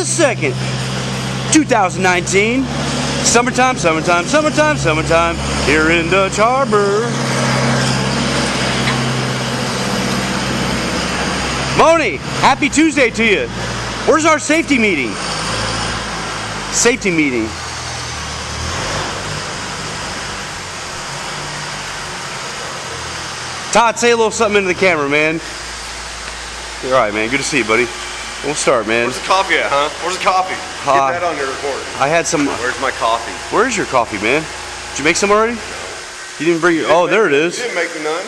the 2nd, 2019. Summertime, summertime, summertime, summertime, here in Dutch Harbor. Moni, happy Tuesday to you. Where's our safety meeting? Safety meeting. Todd, say a little something into the camera, man. All right, man. Good to see you, buddy. We'll start, man. Where's the coffee at, huh? Where's the coffee? Get that on your report. I had some. Where's my coffee? Where's your coffee, man? Did you make some already? You didn't bring your. Oh, there it is. You didn't make me none.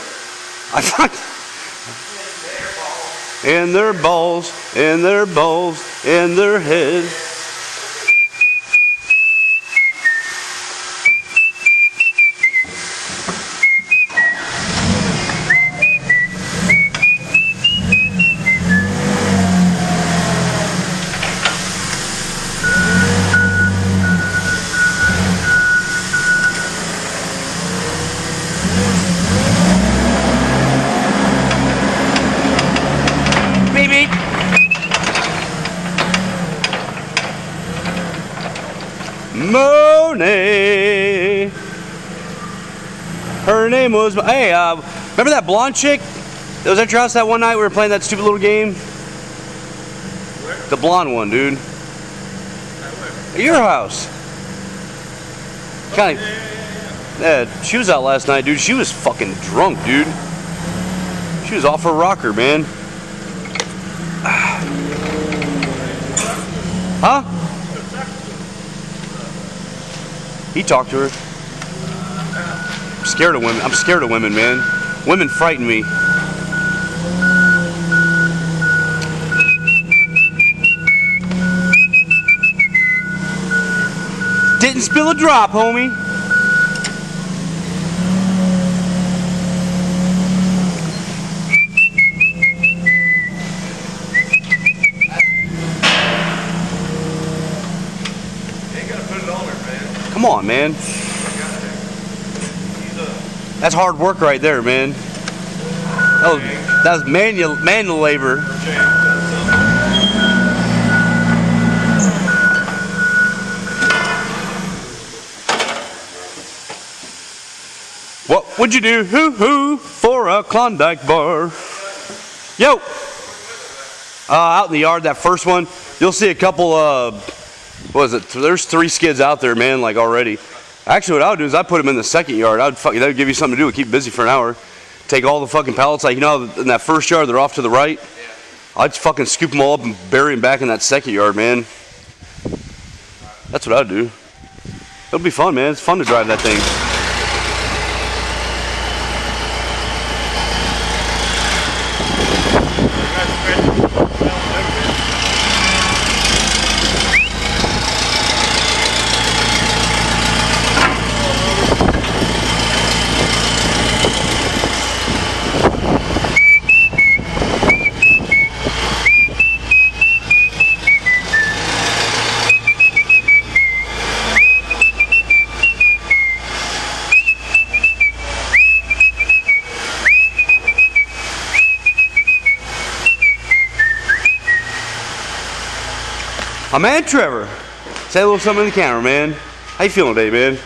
I thought. And their balls, and their balls, and their head. Moni. Her name was. Hey, remember that blonde chick that was at your house that one night we were playing that stupid little game? Where? The blonde one, dude. At your house. Kind of. Yeah, she was out last night, dude. She was fucking drunk, dude. She was off her rocker, man. Huh? He talked to her. I'm scared of women. I'm scared of women, man. Women frighten me. Didn't spill a drop, homie. Come on, man. That's hard work right there, man. That was manual labor. What would you do, hoo-hoo, for a Klondike bar? Yo! Out in the yard, that first one, you'll see a couple what is it? There's 3 skids out there, man, like already. Actually, what I would do is I'd put them in the second yard. That would give you something to do. Keep busy for an hour. Take all the fucking pallets, like, you know, in that first yard, they're off to the right. I'd just fucking scoop them all up and bury them back in that second yard, man. That's what I'd do. It'll be fun, man. It's fun to drive that thing. My man Trevor, say a little something in the camera, man. How you feeling today, man?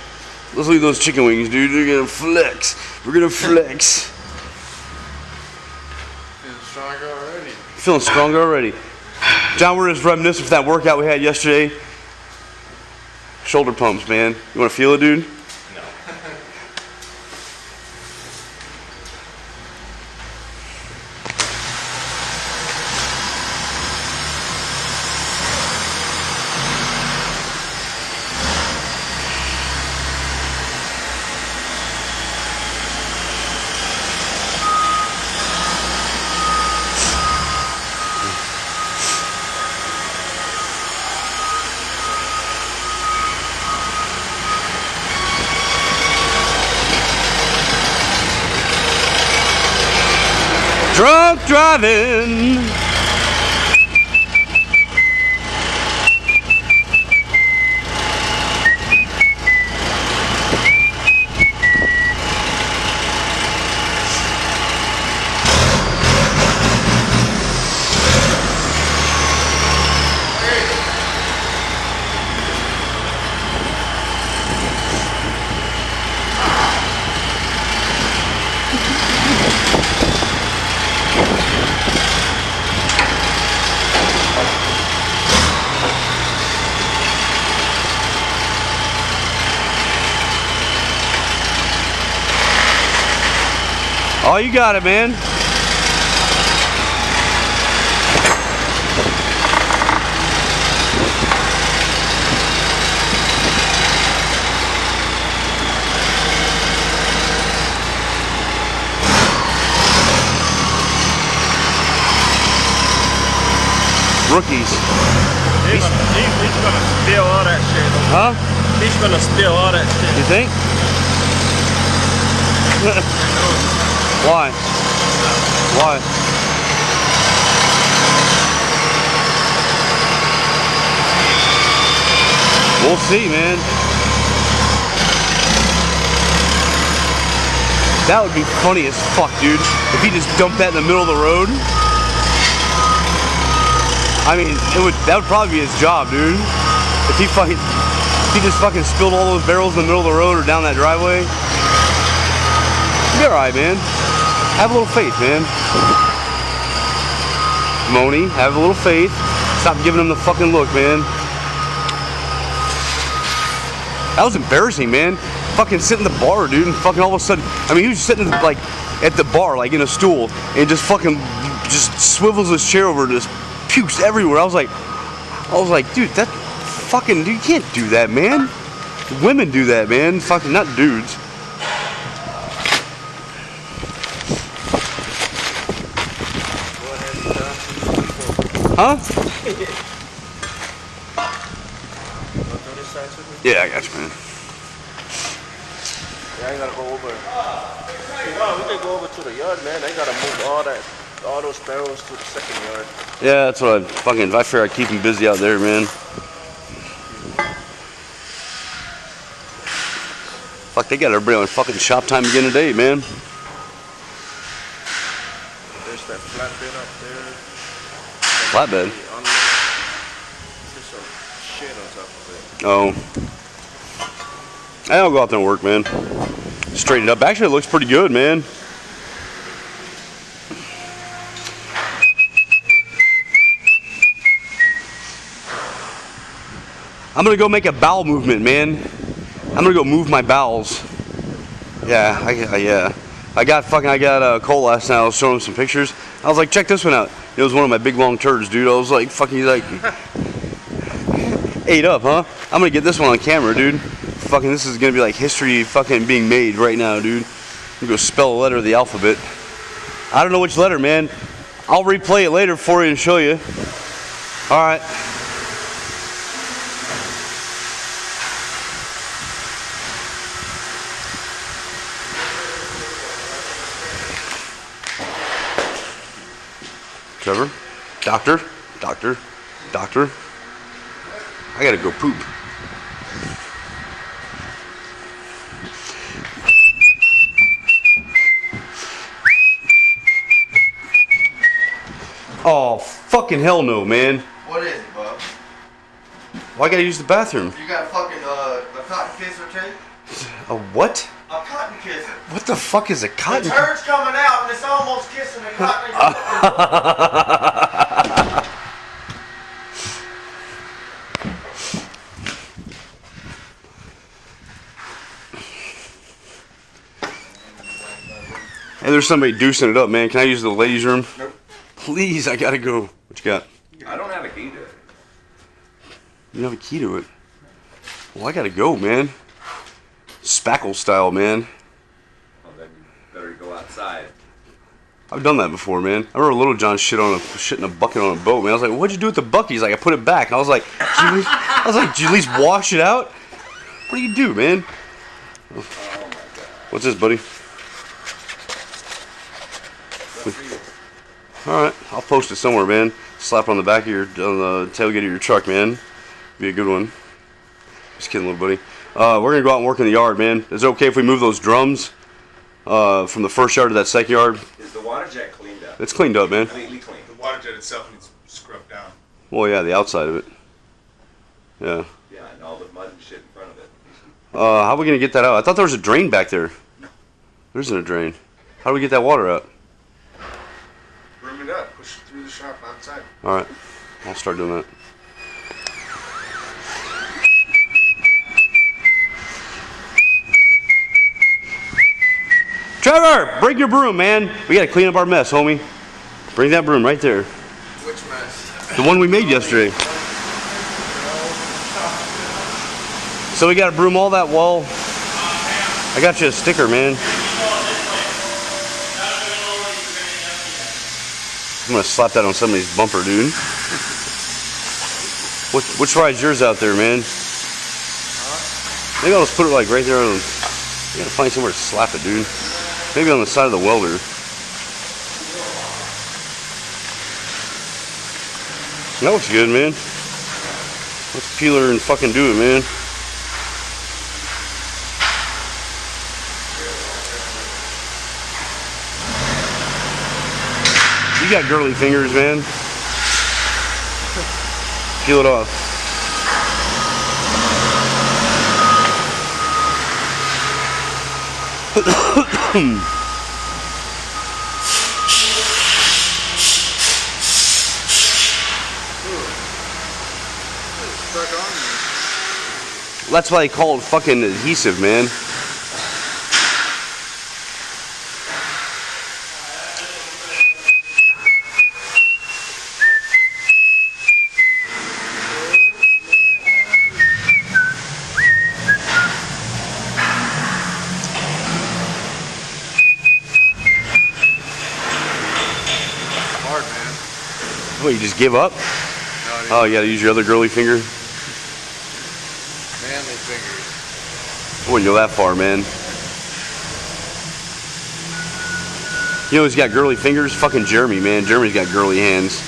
Let's leave those chicken wings, dude. We're gonna flex. We're gonna flex. Feeling stronger already. Feeling stronger already. John, we're just reminiscing for that workout we had yesterday. Shoulder pumps, man. You wanna feel it, dude? No. Drunk driving. Oh, you got it, man. Rookies. He's gonna steal all that shit. Huh? He's gonna steal all that shit. You think? Why? Why? We'll see, man. That would be funny as fuck, dude. If he just dumped that in the middle of the road. I mean, that would probably be his job, dude. If he just fucking spilled all those barrels in the middle of the road or down that driveway. You'll be alright, man. Have a little faith, man. Moni, have a little faith. Stop giving him the fucking look, man. That was embarrassing, man. Fucking sitting in the bar, dude, and fucking all of a sudden, I mean, he was sitting like at the bar, like in a stool, and just fucking just swivels his chair over and just pukes everywhere. I was like, dude, that fucking, dude, you can't do that, man. Women do that, man. Fucking not dudes. Huh? Yeah, I got you, man. Yeah, I gotta go over. Wow, we can go over to the yard, man. They gotta move all those barrels to the second yard. Yeah, that's what I figure I'd keep him busy out there, man. Fuck, they got everybody on fucking shop time again today, man. There's that flatbed up there. Flatbed? There's some shit on top of it. Oh. I'll go out there and work, man. Straighten it up. Actually, it looks pretty good, man. I'm gonna go make a bowel movement, man. I'm gonna go move my bowels. Yeah, I got Cole last night. I was showing him some pictures. I was like, check this one out. It was one of my big long turds, dude. I was like, fucking, like, ate up, huh? I'm gonna get this one on camera, dude. Fucking, this is gonna be like history fucking being made right now, dude. I'm gonna go spell a letter of the alphabet. I don't know which letter, man. I'll replay it later for you and show you. All right. Trevor? Doctor? I gotta go poop. Oh, fucking hell no, man. What is it, bub? Why I gotta use the bathroom? You got fucking a cotton kisser tape? A what? A cotton kisser. What the fuck is a The cotton? turd's coming out and it's almost kissing the cotton. Hey, there's somebody deucing it up, man. Can I use the ladies' room? Nope. Please, I gotta go. What you got? I don't have a key to it. You don't have a key to it. Well, I gotta go, man. Spackle style, man. Well, then you better go outside. I've done that before, man. I remember Little John shit in a bucket on a boat, man. I was like, "What'd you do with the bucket?" He's like, "I put it back." And I was like, "Did you at least wash it out?" What do you do, man? Oh my god. What's this, buddy? All right, I'll post it somewhere, man. Slap on the back of on the tailgate of your truck, man. Be a good one. Just kidding, little buddy. We're gonna go out and work in the yard, man. Is it okay if we move those drums from the first yard to that second yard? Is the water jet cleaned up? It's cleaned up, man. Completely clean. The water jet itself needs scrubbed down. Well, yeah, the outside of it. Yeah. Yeah, and all the mud and shit in front of it. How are we gonna get that out? I thought there was a drain back there. There isn't a drain. How do we get that water out? Broom it up. Push it through the shop outside. All right, I'll start doing that. Trevor, Bring your broom, man. We gotta clean up our mess, homie. Bring that broom right there. Which mess? The one we made yesterday. So we gotta broom all that wall. I got you a sticker, man. I'm gonna slap that on somebody's bumper, dude. Which ride's yours out there, man? Maybe I'll just put it like right there on. You gotta find somewhere to slap it, dude. Maybe on the side of the welder. That looks good, man. Let's peel her and fucking do it, man. You got girly fingers, man. Peel it off. That's why they call it fucking adhesive, man. Hard, man. What, you just give up? No, Oh, you gotta use your other girly finger? manly fingers. I wouldn't go that far, man. You know who's got girly fingers? Fucking Jeremy, man. Jeremy's got girly hands.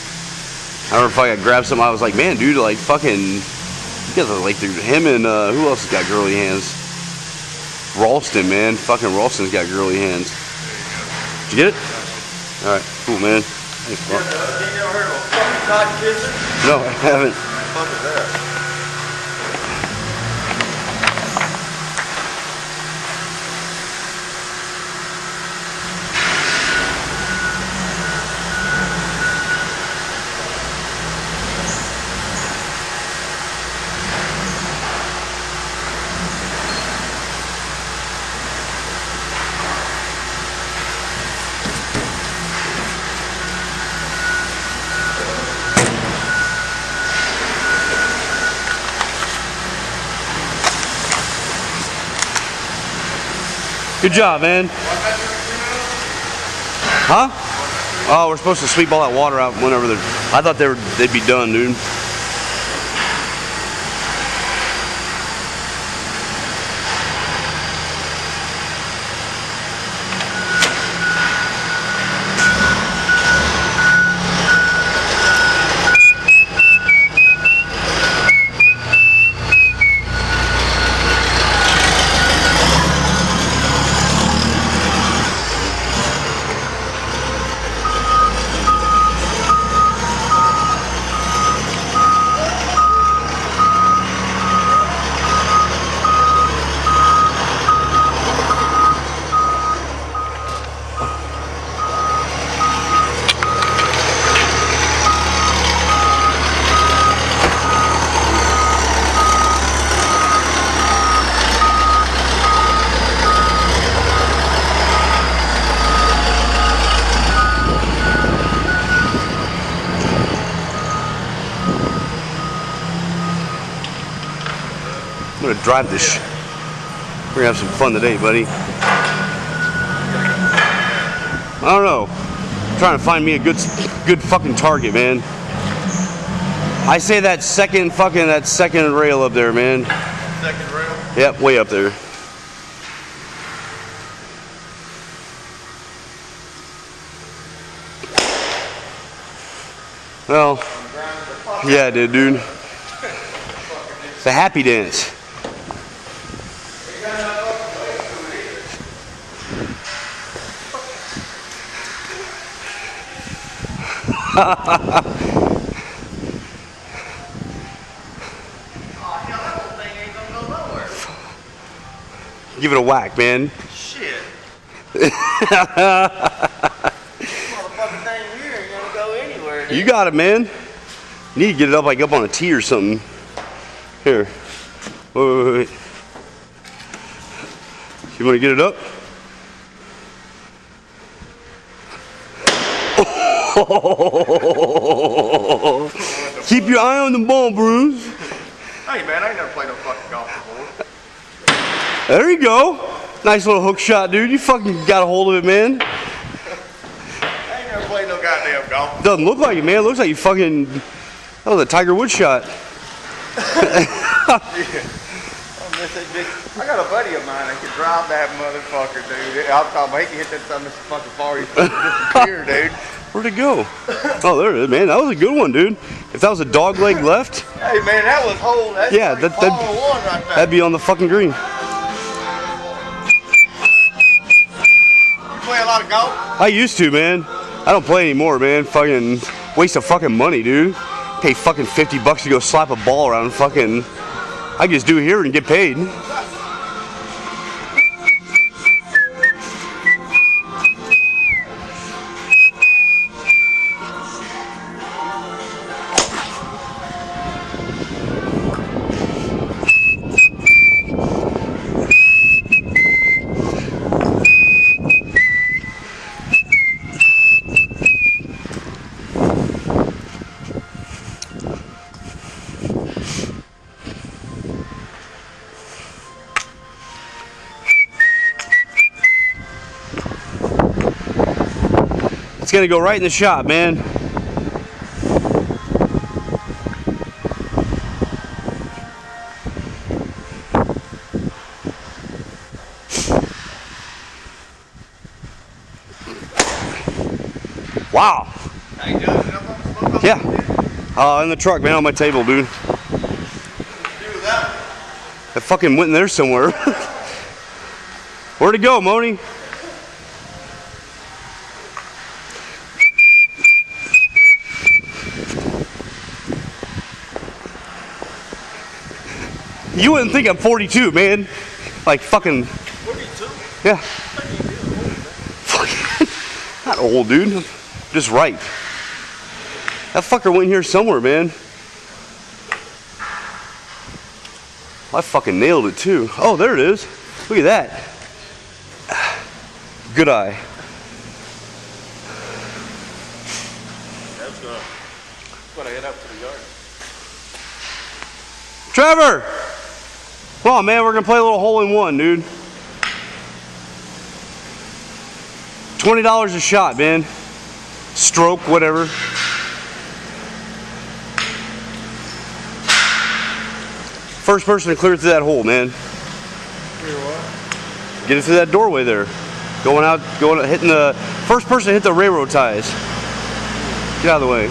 I remember if I got grabbed something, I was like, man, dude, like fucking, you guys are like, dude, him and who else has got girly hands? Ralston, man. Fucking Ralston's got girly hands. Did you get it? Alright, cool, man. Thanks, Bob. You ever heard of a fucking cod kisser? No, I haven't. Fuck is that? Good job, man. Huh? Oh, we're supposed to sweep all that water out whenever they're. I thought they'd be done, dude. I'm gonna drive this. We're gonna have some fun today, buddy. I don't know. I'm trying to find me a good fucking target, man. I say that second rail up there, man. Second rail. Yep, way up there. Well, yeah, it did, dude. It's a happy dance. Give it a whack, man. Shit. Motherfucking thing here ain't gonna go anywhere. You got it, man. You need to get it up like up on a tee or something. Here. Wait. You want to get it up? Keep your eye on the ball, Bruce. Hey man, I ain't never played no fucking golf before. There you go. Nice little hook shot, dude. You fucking got a hold of it, man. I ain't never played no goddamn golf. Doesn't look like it, man. It looks like you fucking... That was a Tiger Woods shot. I got a buddy of mine that can drive that motherfucker, dude. I'm talking about he can hit that something so fucking far he's disappear, dude. Where'd it go? Oh, there it is, man. That was a good one, dude. If that was a dog leg left, Hey man, that was whole. That's yeah, like ball one right there. that'd be on the fucking green. You play a lot of golf? I used to, man. I don't play anymore, man. Fucking waste of fucking money, dude. Pay fucking $50 to go slap a ball around fucking... I just do it here and get paid. It's gonna go right in the shot, man. Wow. How you doing? Yeah. In the truck, man, on my table, dude. That fucking went in there somewhere. Where'd it go, Moni? You wouldn't think I'm 42, man. Like fucking. 42? Yeah. Fucking. Not old, dude. Just right. That fucker went here somewhere, man. I fucking nailed it too. Oh, there it is. Look at that. Good eye. That's gonna head up to the yard. Trevor! Come on, man. We're gonna play a little hole in one, dude. $20 a shot, man. Stroke, whatever. First person to clear through that hole, man. Get it through that doorway there. Going out, hitting the first person to hit the railroad ties. Get out of the way.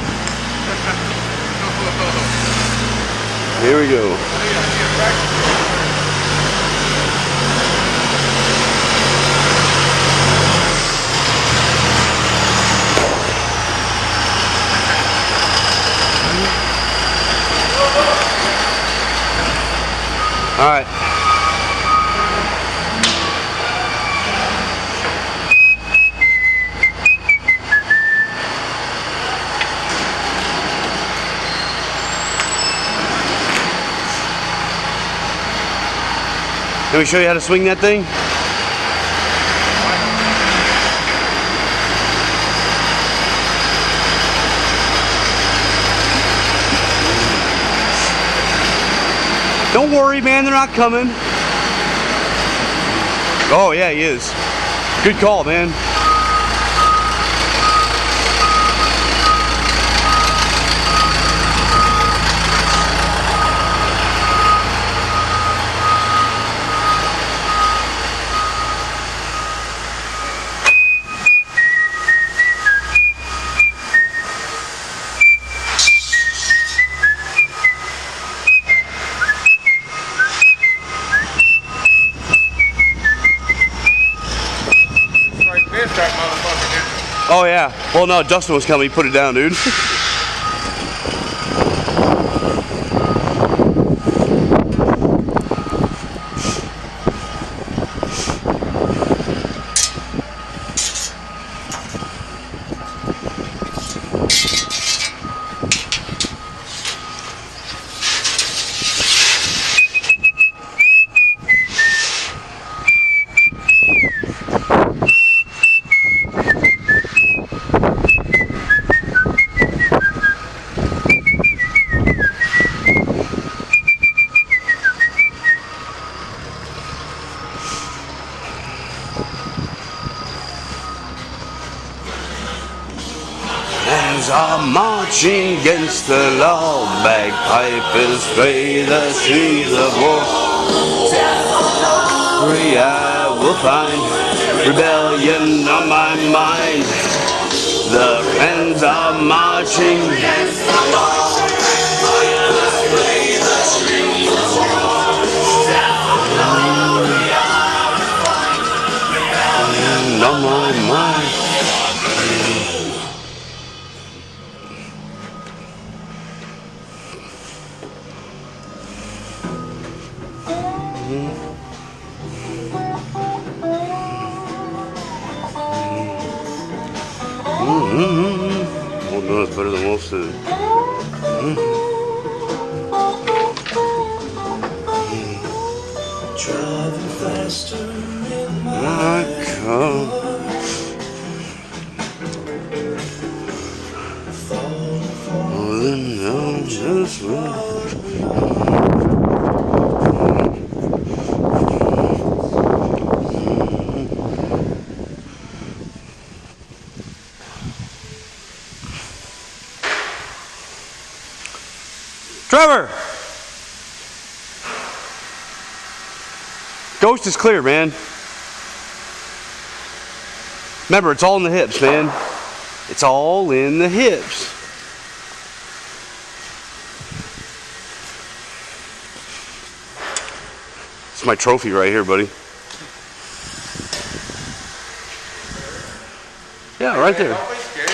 Here we go. All right. Let me show you how to swing that thing. Don't worry, man, they're not coming. Oh, yeah, he is. Good call, man. Oh yeah. Well no, Dustin was coming, he put it down, dude. marching against the law. Bagpipers play the strings of war. Free I will find rebellion on my mind. The clans are marching against the law. Play the strings of war. Definitely I will find rebellion on my mind. Well done is better than well said. Driving faster in my car. Oh, then I'll just wait. Trevor! Ghost is clear, man. Remember, it's all in the hips, man. It's all in the hips. It's my trophy right here, buddy. Yeah, right there. Don't be scared.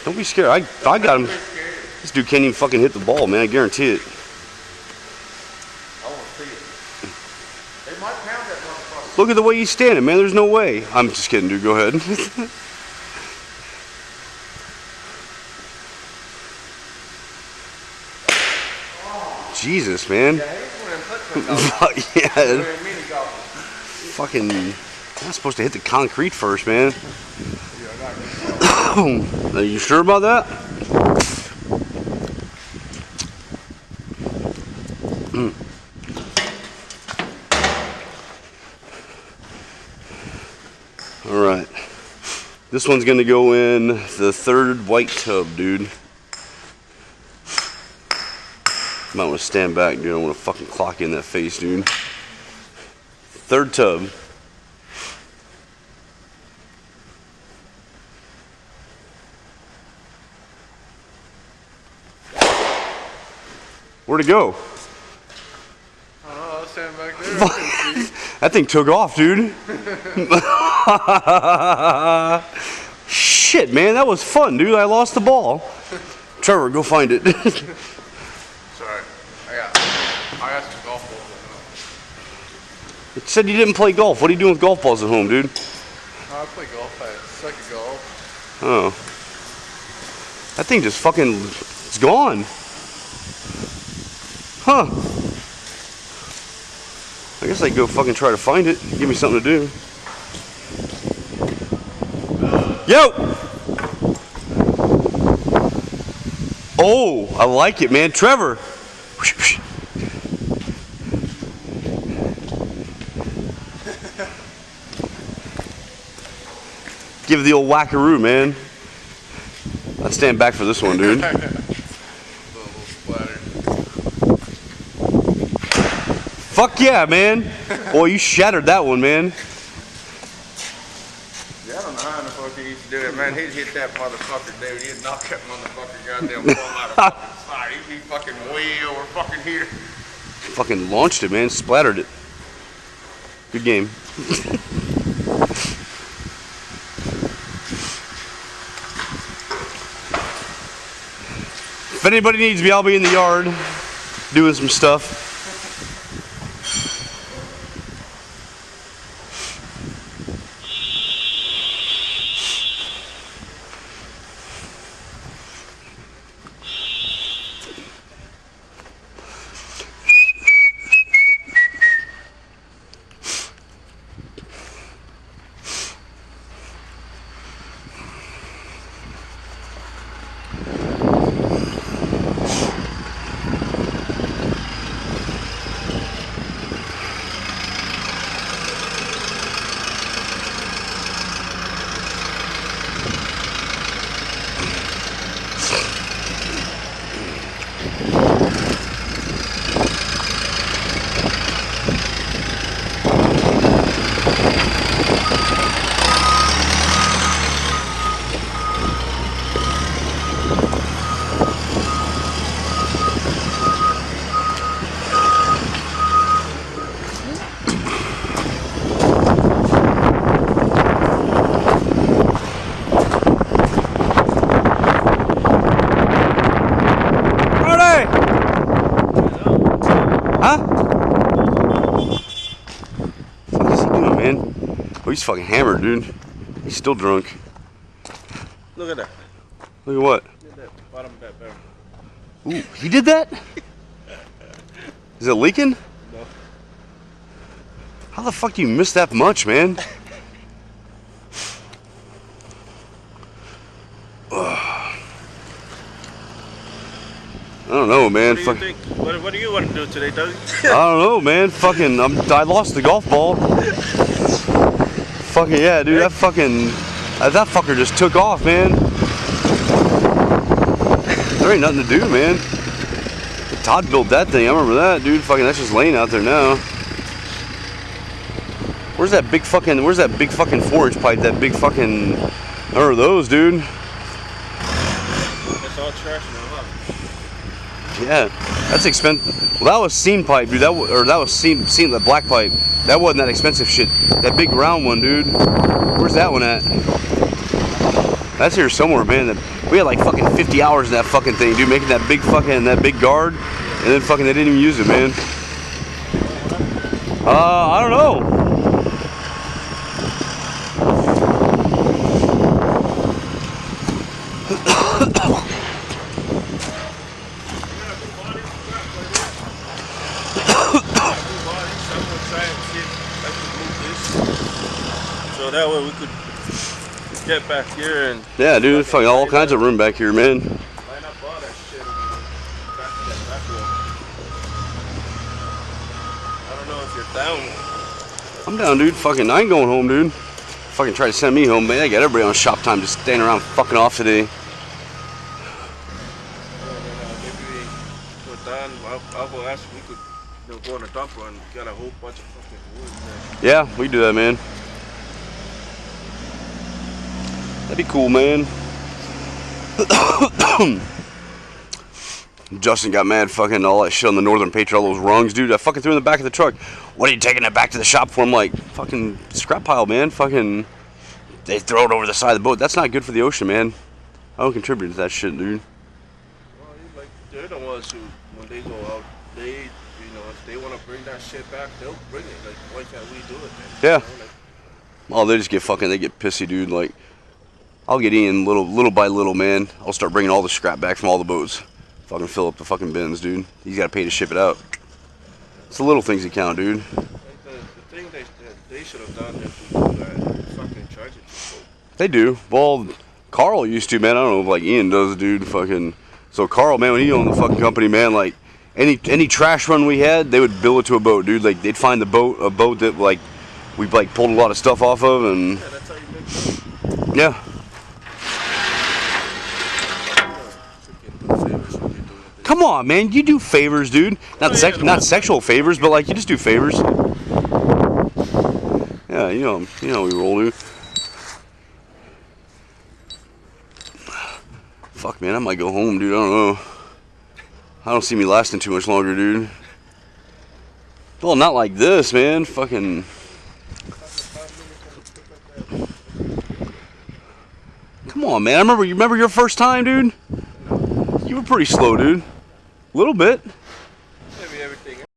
Don't be scared. I got him. This dude can't even fucking hit the ball, man. I guarantee it. I want to see it. They might pound that motherfucker. Look at the way he's standing, man. There's no way. I'm just kidding, dude. Go ahead. Jesus, man. Yeah, he's one of them foot Yeah. mini golfers. Fucking. I'm not supposed to hit the concrete first, man. Are you sure about that? All right. This one's gonna go in the third white tub, dude. Might want to stand back, dude. I want to fucking clock in that face, dude. Third tub. Where'd it go? I don't know, I was standing back there. That thing took off, dude. Shit, man, that was fun, dude. I lost the ball. Trevor, go find it. Sorry. I got some golf balls It said you didn't play golf. What are you doing with golf balls at home, dude? at home. I play golf. I suck at golf. Oh. That thing just fucking, it's gone. Huh. I guess I can go fucking try to find it. Give me something to do. Yo! Oh, I like it, man. Trevor. Give the old whackaroo, man. Let's stand back for this one, dude. little splatter. Fuck yeah, man. Boy, you shattered that one, man. Yeah, I don't know how in the fuck he used to do it, man. He'd hit that motherfucker, dude. He'd knock that motherfucker goddamn ball out of fucking side. He'd be fucking way over fucking here. Fucking launched it, man. Splattered it. Good game. If anybody needs me, I'll be in the yard doing some stuff. he's fucking hammered, dude. He's still drunk. Look at that. Look at what? Look at that bottom of that barrel. Ooh, he did that? Is it leaking? No. How the fuck do you miss that much, man? I don't know, man. What do you think? What do you want to do today, Doug? I don't know, man. Fucking, I lost the golf ball. Fucking yeah, dude. That fucker just took off, man. There ain't nothing to do, man. Todd built that thing. I remember that, dude. Fucking, that's just laying out there now. Where's that big fucking 4-inch pipe? That big fucking. I remember those, dude. It's all trash now, huh? Yeah, that's expensive. Well, that was seam pipe, dude. That was seam the black pipe. That wasn't that expensive shit. That big round one, dude. Where's that one at? That's here somewhere, man. We had like fucking 50 hours in that fucking thing, dude, making that big guard, and then fucking they didn't even use it, man. I don't know. So that way we could get back here and Yeah, dude, fucking all kinds of room back here, man. line up all that shit and back to that back room. I don't know if you're down. I'm down, dude. Fucking, I ain't going home, dude. Fucking try to send me home, man. I got everybody on shop time just standing around fucking off today. Maybe we're done. I'll go ask if we could go on a dumper and get a whole bunch of fucking wood there. Yeah, we do that, man. That'd be cool, man. Justin got mad fucking all that shit on the Northern Patriot, all those rungs, dude. I fucking threw in the back of the truck. What are you taking it back to the shop for? I'm like, fucking scrap pile, man. Fucking, they throw it over the side of the boat. That's not good for the ocean, man. I don't contribute to that shit, dude. Well, like, they're the ones who, when they go out, if they want to bring that shit back, they'll bring it. Like, why can't we do it then? Yeah. You know, like, Oh, they just get pissy, dude. Like, I'll get in little by little, man. I'll start bringing all the scrap back from all the boats. Fucking fill up the fucking bins, dude. You gotta pay to ship it out. It's the little things that count, dude. like the thing they should have done is to do that fucking charge it to boat. They do. Well, Carl used to, man. I don't know if like Ian does, dude. Fucking. So Carl, man, when he owned the fucking company, man, like any trash run we had, they would bill it to a boat, dude. Like they'd find a boat that like we like pulled a lot of stuff off of, and Yeah, that's how you make money. yeah. Come on, man. You do favors, dude. Not sexual favors, but like you just do favors. Yeah, you know we roll, dude. Fuck, man. I might go home, dude. I don't know. I don't see me lasting too much longer, dude. Well, not like this, man. Fucking. Come on, man. You remember your first time, dude? You were pretty slow, dude. A little bit.